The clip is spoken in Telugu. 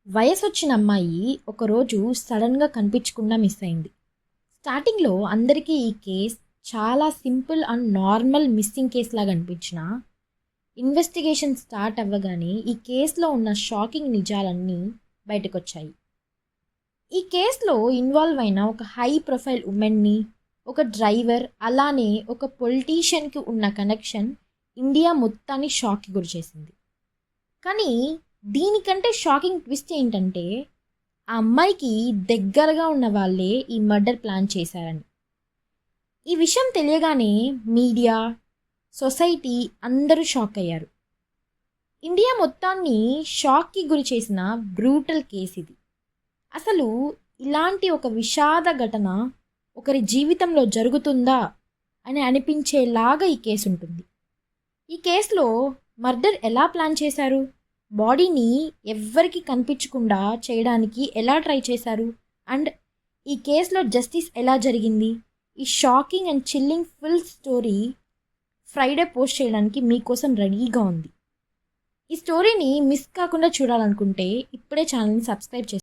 వయసొచ్చిన అమ్మాయి ఒకరోజు సడన్‌గా కనిపించకుండా మిస్ అయింది. స్టార్టింగ్‌లో అందరికీ ఈ కేస్ చాలా సింపుల్ అండ్ నార్మల్ మిస్సింగ్ కేస్‌లాగా అనిపించినా, ఇన్వెస్టిగేషన్ స్టార్ట్ అవ్వగానే ఈ కేస్‌లో ఉన్న షాకింగ్ నిజాలన్నీ బయటకొచ్చాయి. ఈ కేస్‌లో ఇన్వాల్వ్ అయిన ఒక హై ప్రొఫైల్ వుమెన్‌ని, ఒక డ్రైవర్, అలానే ఒక పొలిటీషియన్‌కి ఉన్న కనెక్షన్ ఇండియా మొత్తాన్ని షాక్‌కి గురిచేసింది. కానీ దీనికంటే షాకింగ్ ట్విస్ట్ ఏంటంటే, ఆ అమ్మాయికి దగ్గరగా ఉన్న వాళ్ళే ఈ మర్డర్ ప్లాన్ చేశారని. ఈ విషయం తెలియగానే మీడియా, సొసైటీ అందరూ షాక్ అయ్యారు. ఇండియా మొత్తాన్ని షాక్కి గురి చేసిన బ్రూటల్ కేస్ ఇది. అసలు ఇలాంటి ఒక విషాద ఘటన ఒకరి జీవితంలో జరుగుతుందా అని అనిపించేలాగా ఈ కేసు ఉంటుంది. ఈ కేసులో మర్డర్ ఎలా ప్లాన్ చేశారు, బాడీని ఎవ్వరికి కనిపించకుండా చేయడానికి ఎలా ట్రై చేశారు, అండ్ ఈ కేసులో జస్టిస్ ఎలా జరిగింది, ఈ shocking and chilling full story Friday post చేయడానికి మీకోసం రెడీగా ఉంది. ఈ స్టోరీని మిస్ కాకుండా చూడాలనుకుంటే ఇప్పుడే ఛానల్ని సబ్స్క్రైబ్ చేసి